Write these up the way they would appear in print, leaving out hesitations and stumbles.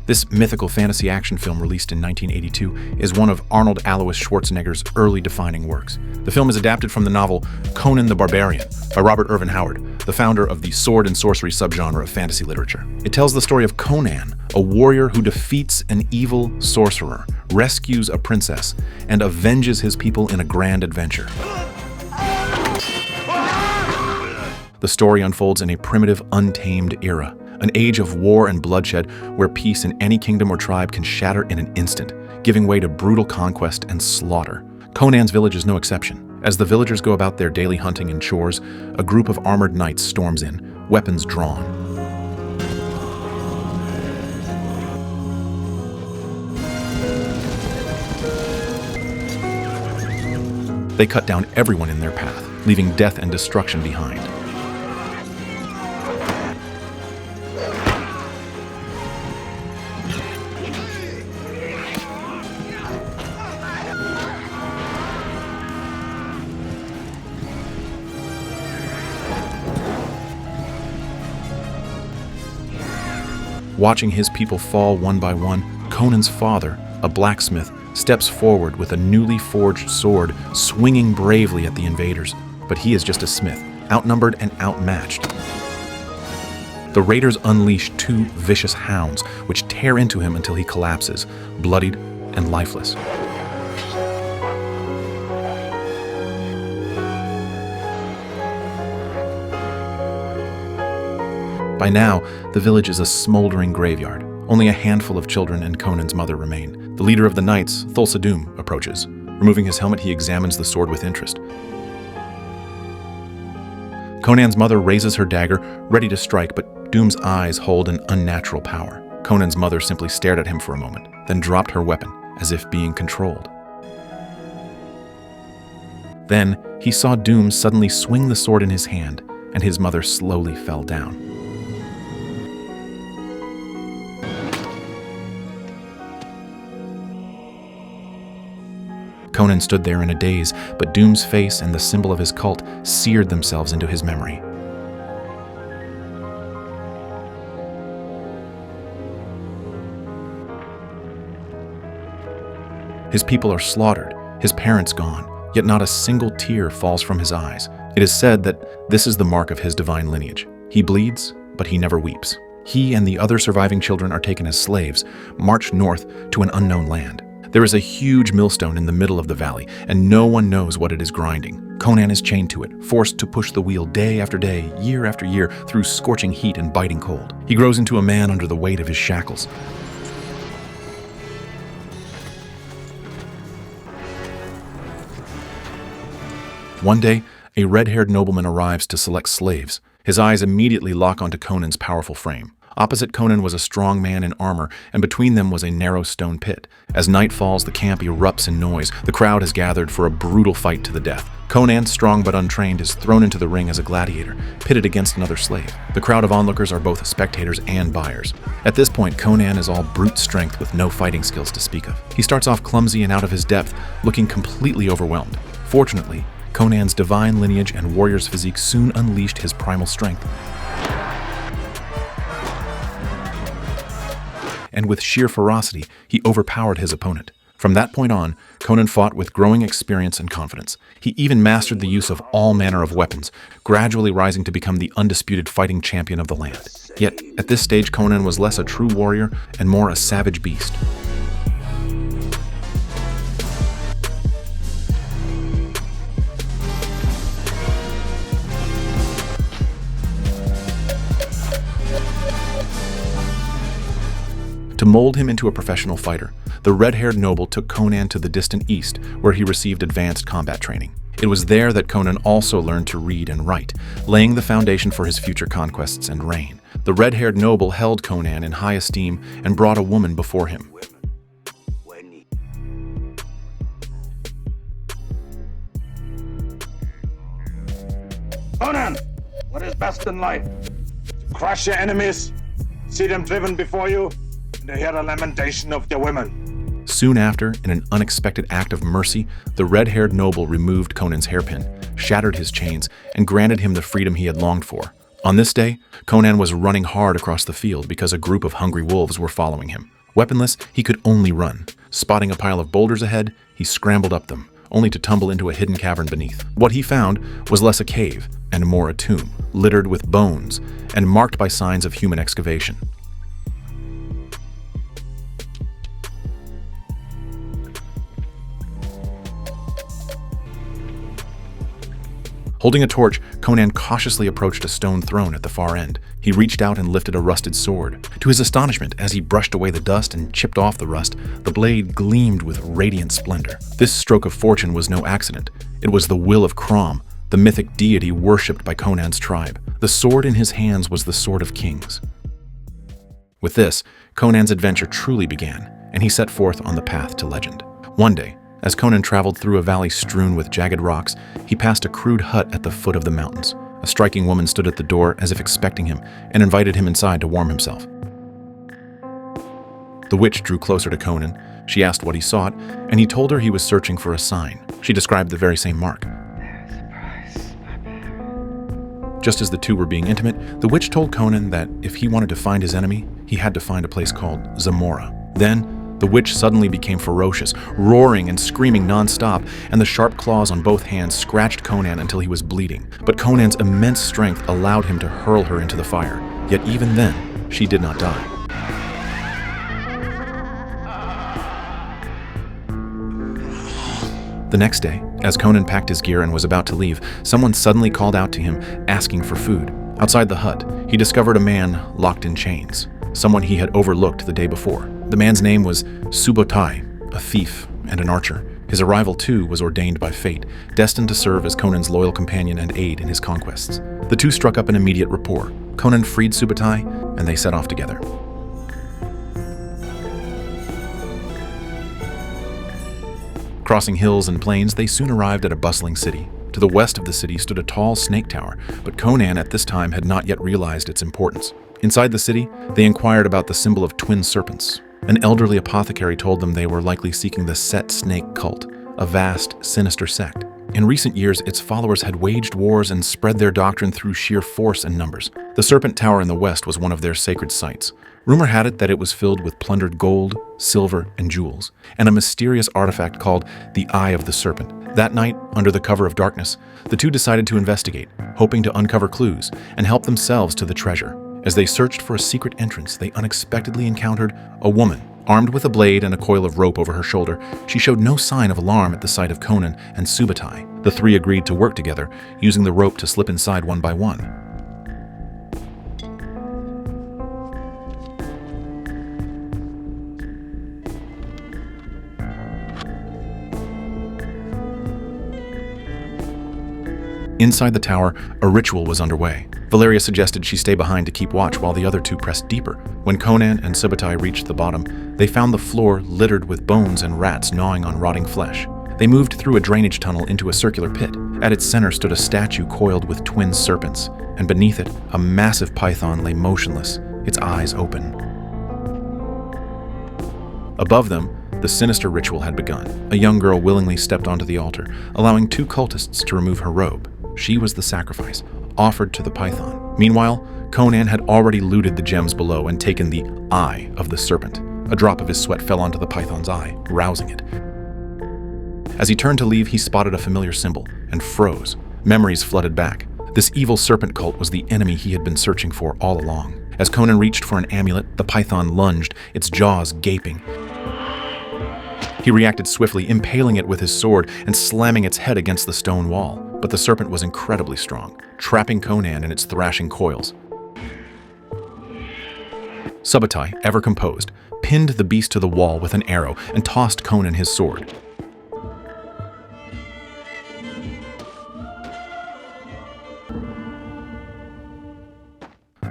This mythical fantasy action film released in 1982 is one of Arnold Alois Schwarzenegger's early defining works. The film is adapted from the novel Conan the Barbarian by Robert Irvin Howard, the founder of the sword and sorcery subgenre of fantasy literature. It tells the story of Conan, a warrior who defeats an evil sorcerer, rescues a princess, and avenges his people in a grand adventure. The story unfolds in a primitive, untamed era, an age of war and bloodshed where peace in any kingdom or tribe can shatter in an instant, giving way to brutal conquest and slaughter. Conan's village is no exception. As the villagers go about their daily hunting and chores, a group of armored knights storms in, weapons drawn. They cut down everyone in their path, leaving death and destruction behind. Watching his people fall one by one, Conan's father, a blacksmith, steps forward with a newly forged sword, swinging bravely at the invaders. But he is just a smith, outnumbered and outmatched. The raiders unleash two vicious hounds, which tear into him until he collapses, bloodied and lifeless. By now, the village is a smoldering graveyard. Only a handful of children and Conan's mother remain. The leader of the knights, Thulsa approaches. Removing his helmet, he examines the sword with interest. Conan's mother raises her dagger, ready to strike, but Doom's eyes hold an unnatural power. Conan's mother simply stared at him for a moment, then dropped her weapon, as if being controlled. Then, he saw Doom suddenly swing the sword in his hand, and his mother slowly fell down. Conan stood there in a daze, but Doom's face and the symbol of his cult seared themselves into his memory. His people are slaughtered, his parents gone, yet not a single tear falls from his eyes. It is said that this is the mark of his divine lineage. He bleeds, but he never weeps. He and the other surviving children are taken as slaves, marched north to an unknown land. There is a huge millstone in the middle of the valley, and no one knows what it is grinding. Conan is chained to it, forced to push the wheel day after day, year after year, through scorching heat and biting cold. He grows into a man under the weight of his shackles. One day, a red-haired nobleman arrives to select slaves. His eyes immediately lock onto Conan's powerful frame. Opposite Conan was a strong man in armor, and between them was a narrow stone pit. As night falls, the camp erupts in noise. The crowd has gathered for a brutal fight to the death. Conan, strong but untrained, is thrown into the ring as a gladiator, pitted against another slave. The crowd of onlookers are both spectators and buyers. At this point, Conan is all brute strength with no fighting skills to speak of. He starts off clumsy and out of his depth, looking completely overwhelmed. Fortunately, Conan's divine lineage and warrior's physique soon unleashed his primal strength. And with sheer ferocity, he overpowered his opponent. From that point on, Conan fought with growing experience and confidence. He even mastered the use of all manner of weapons, gradually rising to become the undisputed fighting champion of the land. Yet, at this stage, Conan was less a true warrior and more a savage beast. To mold him into a professional fighter, the red-haired noble took Conan to the distant east, where he received advanced combat training. It was there that Conan also learned to read and write, laying the foundation for his future conquests and reign. The red-haired noble held Conan in high esteem and brought a woman before him. Conan, what is best in life? To crush your enemies, see them driven before you, and to hear the lamentation of their women. Soon after, in an unexpected act of mercy, the red-haired noble removed Conan's hairpin, shattered his chains, and granted him the freedom he had longed for. On this day, Conan was running hard across the field because a group of hungry wolves were following him. Weaponless, he could only run. Spotting a pile of boulders ahead, he scrambled up them, only to tumble into a hidden cavern beneath. What he found was less a cave and more a tomb, littered with bones and marked by signs of human excavation. Holding a torch, Conan cautiously approached a stone throne at the far end. He reached out and lifted a rusted sword. To his astonishment, as he brushed away the dust and chipped off the rust, the blade gleamed with radiant splendor. This stroke of fortune was no accident. It was the will of Crom, the mythic deity worshipped by Conan's tribe. The sword in his hands was the sword of kings. With this, Conan's adventure truly began, and he set forth on the path to legend. One day, as Conan traveled through a valley strewn with jagged rocks, he passed a crude hut at the foot of the mountains. A striking woman stood at the door as if expecting him and invited him inside to warm himself. The witch drew closer to Conan. She asked what he sought, and he told her he was searching for a sign. She described the very same mark. There's a price, barbarian. Just as the two were being intimate, the witch told Conan that if he wanted to find his enemy, he had to find a place called Zamora. Then, the witch suddenly became ferocious, roaring and screaming non-stop, and the sharp claws on both hands scratched Conan until he was bleeding. But Conan's immense strength allowed him to hurl her into the fire. Yet even then, she did not die. The next day, as Conan packed his gear and was about to leave, someone suddenly called out to him, asking for food. Outside the hut, he discovered a man locked in chains, someone he had overlooked the day before. The man's name was Subotai, a thief and an archer. His arrival, too, was ordained by fate, destined to serve as Conan's loyal companion and aid in his conquests. The two struck up an immediate rapport. Conan freed Subotai, and they set off together. Crossing hills and plains, they soon arrived at a bustling city. To the west of the city stood a tall snake tower, but Conan at this time had not yet realized its importance. Inside the city, they inquired about the symbol of twin serpents. An elderly apothecary told them they were likely seeking the Set Snake cult, a vast, sinister sect. In recent years, its followers had waged wars and spread their doctrine through sheer force and numbers. The Serpent Tower in the west was one of their sacred sites. Rumor had it that it was filled with plundered gold, silver, and jewels, and a mysterious artifact called the Eye of the Serpent. That night, under the cover of darkness, the two decided to investigate, hoping to uncover clues and help themselves to the treasure. As they searched for a secret entrance, they unexpectedly encountered a woman. Armed with a blade and a coil of rope over her shoulder, she showed no sign of alarm at the sight of Conan and Subotai. The three agreed to work together, using the rope to slip inside one by one. Inside the tower, a ritual was underway. Valeria suggested she stay behind to keep watch while the other two pressed deeper. When Conan and Subotai reached the bottom, they found the floor littered with bones and rats gnawing on rotting flesh. They moved through a drainage tunnel into a circular pit. At its center stood a statue coiled with twin serpents, and beneath it, a massive python lay motionless, its eyes open. Above them, the sinister ritual had begun. A young girl willingly stepped onto the altar, allowing two cultists to remove her robe. She was the sacrifice, offered to the python. Meanwhile, Conan had already looted the gems below and taken the Eye of the Serpent. A drop of his sweat fell onto the python's eye, rousing it. As he turned to leave, he spotted a familiar symbol and froze. Memories flooded back. This evil serpent cult was the enemy he had been searching for all along. As Conan reached for an amulet, the python lunged, its jaws gaping. He reacted swiftly, impaling it with his sword and slamming its head against the stone wall. But the serpent was incredibly strong, trapping Conan in its thrashing coils. Subotai, ever composed, pinned the beast to the wall with an arrow and tossed Conan his sword.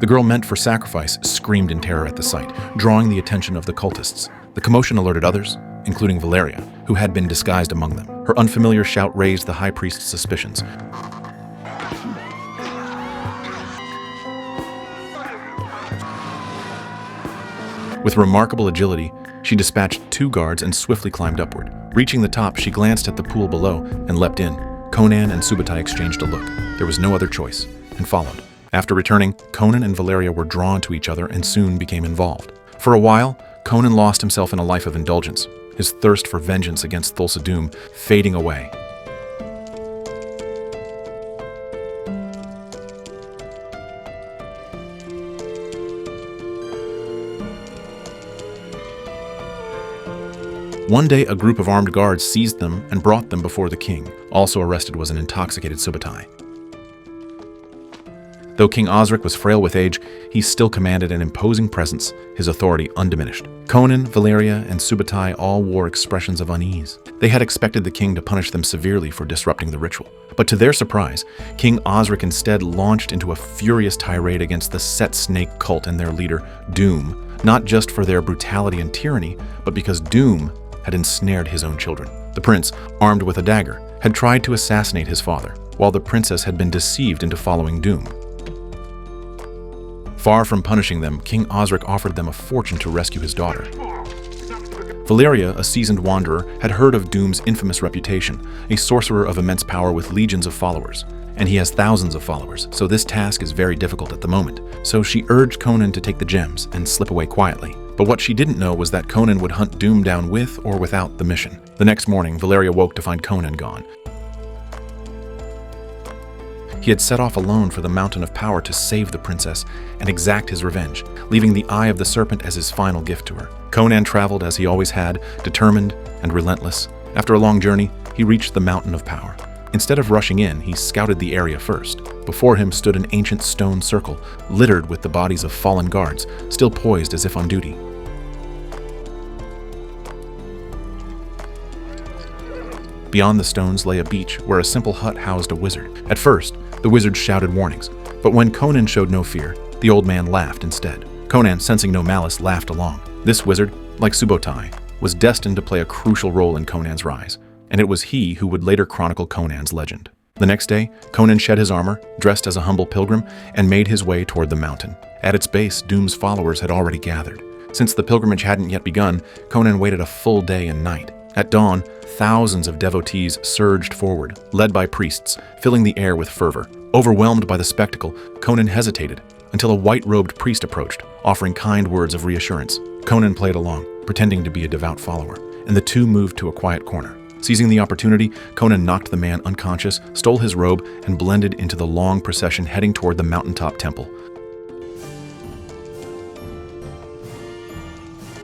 The girl meant for sacrifice screamed in terror at the sight, drawing the attention of the cultists. The commotion alerted others, including Valeria, who had been disguised among them. Her unfamiliar shout raised the high priest's suspicions. With remarkable agility, she dispatched two guards and swiftly climbed upward. Reaching the top, she glanced at the pool below and leapt in. Conan and Subotai exchanged a look. There was no other choice, and followed. After returning, Conan and Valeria were drawn to each other and soon became involved. For a while, Conan lost himself in a life of indulgence, his thirst for vengeance against Thulsa Doom fading away. One day, a group of armed guards seized them and brought them before the king. Also arrested was an intoxicated Subutai. Though King Osric was frail with age, he still commanded an imposing presence, his authority undiminished. Conan, Valeria, and Subutai all wore expressions of unease. They had expected the king to punish them severely for disrupting the ritual. But to their surprise, King Osric instead launched into a furious tirade against the Set Snake cult and their leader, Doom, not just for their brutality and tyranny, but because Doom had ensnared his own children. The prince, armed with a dagger, had tried to assassinate his father, while the princess had been deceived into following Doom. Far from punishing them, King Osric offered them a fortune to rescue his daughter. Valeria, a seasoned wanderer, had heard of Doom's infamous reputation, a sorcerer of immense power with legions of followers. And he has thousands of followers, so this task is very difficult at the moment. So she urged Conan to take the gems and slip away quietly. But what she didn't know was that Conan would hunt Doom down with or without the mission. The next morning, Valeria woke to find Conan gone. He had set off alone for the Mountain of Power to save the princess and exact his revenge, leaving the Eye of the Serpent as his final gift to her. Conan traveled as he always had, determined and relentless. After a long journey, he reached the Mountain of Power. Instead of rushing in, he scouted the area first. Before him stood an ancient stone circle, littered with the bodies of fallen guards, still poised as if on duty. Beyond the stones lay a beach where a simple hut housed a wizard. At first, the wizard shouted warnings, but when Conan showed no fear, the old man laughed instead. Conan, sensing no malice, laughed along. This wizard, like Subutai, was destined to play a crucial role in Conan's rise, and it was he who would later chronicle Conan's legend. The next day, Conan shed his armor, dressed as a humble pilgrim, and made his way toward the mountain. At its base, Doom's followers had already gathered. Since the pilgrimage hadn't yet begun, Conan waited a full day and night. At dawn, thousands of devotees surged forward, led by priests, filling the air with fervor. Overwhelmed by the spectacle, Conan hesitated until a white-robed priest approached, offering kind words of reassurance. Conan played along, pretending to be a devout follower, and the two moved to a quiet corner. Seizing the opportunity, Conan knocked the man unconscious, stole his robe, and blended into the long procession heading toward the mountaintop temple.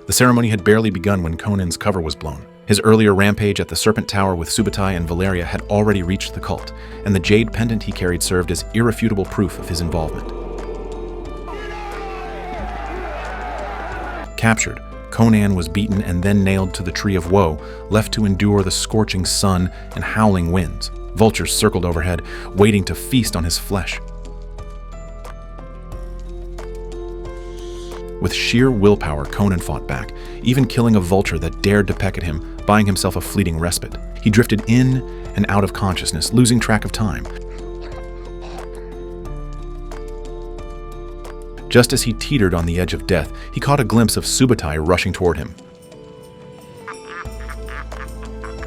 The ceremony had barely begun when Conan's cover was blown. His earlier rampage at the Serpent Tower with Subutai and Valeria had already reached the cult, and the jade pendant he carried served as irrefutable proof of his involvement. Captured, Conan was beaten and then nailed to the Tree of Woe, left to endure the scorching sun and howling winds. Vultures circled overhead, waiting to feast on his flesh. With sheer willpower, Conan fought back, even killing a vulture that dared to peck at him, buying himself a fleeting respite. He drifted in and out of consciousness, losing track of time. Just as he teetered on the edge of death, he caught a glimpse of Subutai rushing toward him.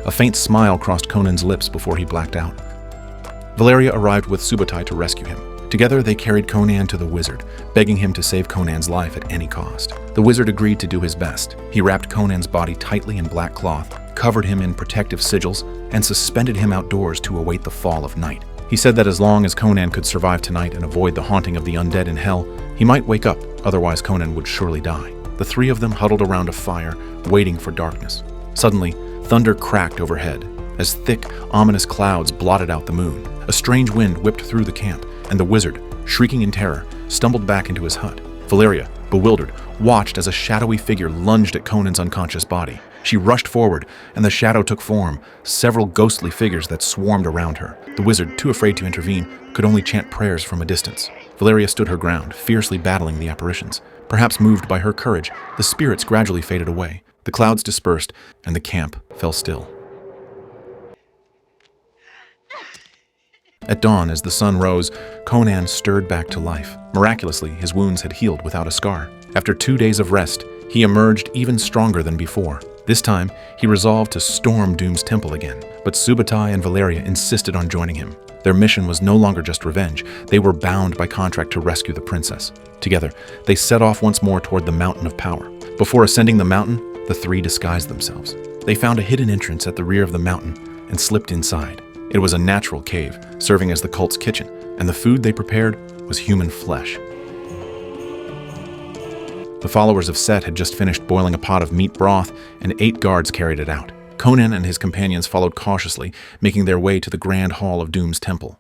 A faint smile crossed Conan's lips before he blacked out. Valeria arrived with Subutai to rescue him. Together, they carried Conan to the wizard, begging him to save Conan's life at any cost. The wizard agreed to do his best. He wrapped Conan's body tightly in black cloth, covered him in protective sigils, and suspended him outdoors to await the fall of night. He said that as long as Conan could survive tonight and avoid the haunting of the undead in hell, he might wake up, otherwise Conan would surely die. The three of them huddled around a fire, waiting for darkness. Suddenly, thunder cracked overhead, as thick, ominous clouds blotted out the moon. A strange wind whipped through the camp, and the wizard, shrieking in terror, stumbled back into his hut. Valeria, bewildered, watched as a shadowy figure lunged at Conan's unconscious body. She rushed forward, and the shadow took form, several ghostly figures that swarmed around her. The wizard, too afraid to intervene, could only chant prayers from a distance. Valeria stood her ground, fiercely battling the apparitions. Perhaps moved by her courage, the spirits gradually faded away. The clouds dispersed, and the camp fell still. At dawn, as the sun rose, Conan stirred back to life. Miraculously, his wounds had healed without a scar. After 2 days of rest, he emerged even stronger than before. This time, he resolved to storm Doom's temple again, but Subutai and Valeria insisted on joining him. Their mission was no longer just revenge. They were bound by contract to rescue the princess. Together, they set off once more toward the Mountain of Power. Before ascending the mountain, the three disguised themselves. They found a hidden entrance at the rear of the mountain and slipped inside. It was a natural cave, serving as the cult's kitchen, and the food they prepared was human flesh. The followers of Set had just finished boiling a pot of meat broth, and 8 guards carried it out. Conan and his companions followed cautiously, making their way to the grand hall of Doom's temple.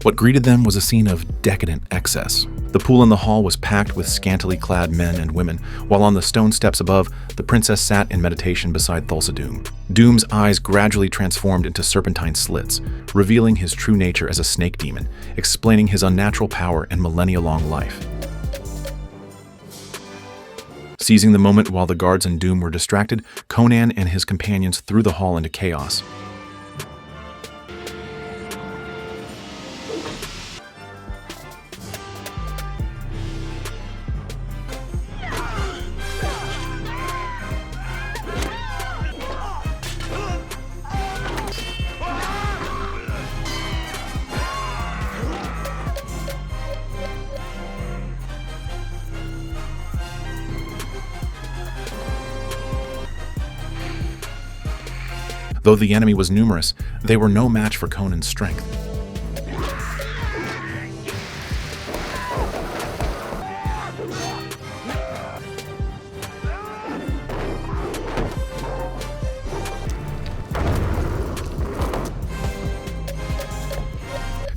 What greeted them was a scene of decadent excess. The pool in the hall was packed with scantily clad men and women, while on the stone steps above, the princess sat in meditation beside Thulsa Doom. Doom's eyes gradually transformed into serpentine slits, revealing his true nature as a snake demon, explaining his unnatural power and millennia-long life. Seizing the moment while the guards and Doom were distracted, Conan and his companions threw the hall into chaos. Though the enemy was numerous, they were no match for Conan's strength.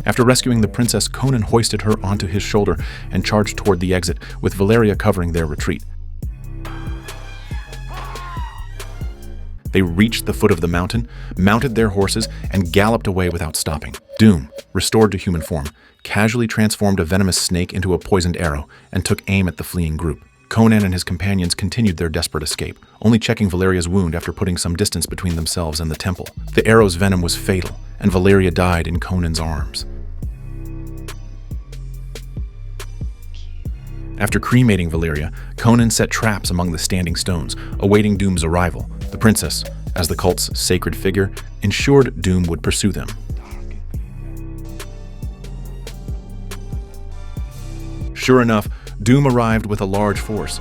After rescuing the princess, Conan hoisted her onto his shoulder and charged toward the exit, with Valeria covering their retreat. They reached the foot of the mountain, mounted their horses, and galloped away without stopping. Doom, restored to human form, casually transformed a venomous snake into a poisoned arrow and took aim at the fleeing group. Conan and his companions continued their desperate escape, only checking Valeria's wound after putting some distance between themselves and the temple. The arrow's venom was fatal, and Valeria died in Conan's arms. After cremating Valeria, Conan set traps among the standing stones, awaiting Doom's arrival. The princess, as the cult's sacred figure, ensured Doom would pursue them. Sure enough, Doom arrived with a large force.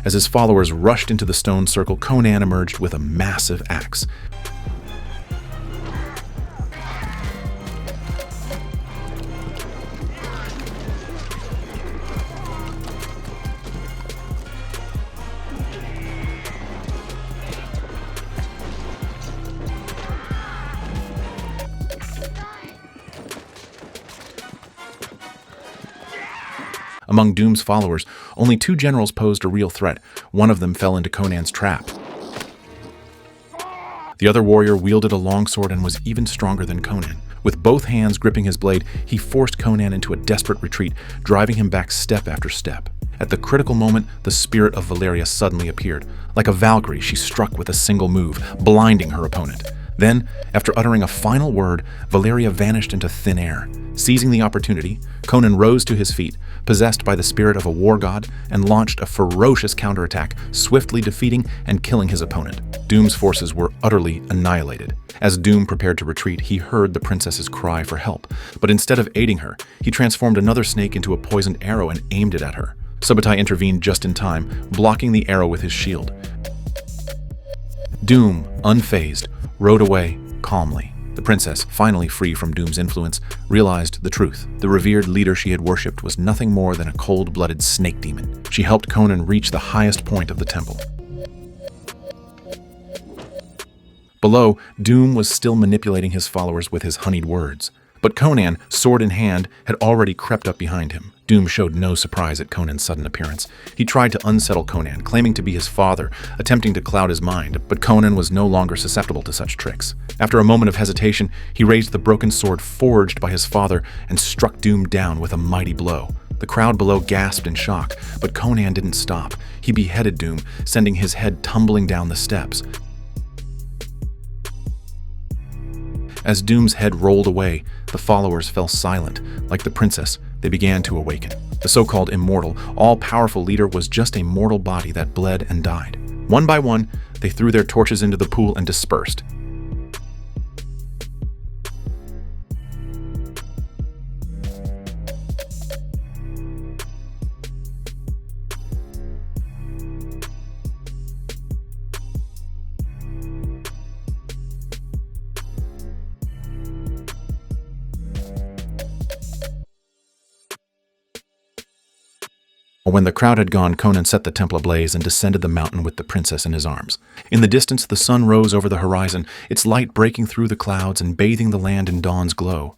As his followers rushed into the stone circle, Conan emerged with a massive axe. Among Doom's followers, only 2 generals posed a real threat. One of them fell into Conan's trap. The other warrior wielded a longsword and was even stronger than Conan. With both hands gripping his blade, he forced Conan into a desperate retreat, driving him back step after step. At the critical moment, the spirit of Valeria suddenly appeared. Like a Valkyrie, she struck with a single move, blinding her opponent. Then, after uttering a final word, Valeria vanished into thin air. Seizing the opportunity, Conan rose to his feet, possessed by the spirit of a war god, and launched a ferocious counterattack, swiftly defeating and killing his opponent. Doom's forces were utterly annihilated. As Doom prepared to retreat, he heard the princess's cry for help, but instead of aiding her, he transformed another snake into a poisoned arrow and aimed it at her. Subutai intervened just in time, blocking the arrow with his shield. Doom, unfazed, rode away calmly. The princess, finally free from Doom's influence, realized the truth. The revered leader she had worshipped was nothing more than a cold-blooded snake demon. She helped Conan reach the highest point of the temple. Below, Doom was still manipulating his followers with his honeyed words. But Conan, sword in hand, had already crept up behind him. Doom showed no surprise at Conan's sudden appearance. He tried to unsettle Conan, claiming to be his father, attempting to cloud his mind, but Conan was no longer susceptible to such tricks. After a moment of hesitation, he raised the broken sword forged by his father and struck Doom down with a mighty blow. The crowd below gasped in shock, but Conan didn't stop. He beheaded Doom, sending his head tumbling down the steps. As Doom's head rolled away, the followers fell silent. Like the princess, They began to awaken. The so-called immortal, all-powerful leader was just a mortal body that bled and died. One by one, they threw their torches into the pool and dispersed. When the crowd had gone, Conan set the temple ablaze and descended the mountain with the princess in his arms. In the distance, the sun rose over the horizon, its light breaking through the clouds and bathing the land in dawn's glow.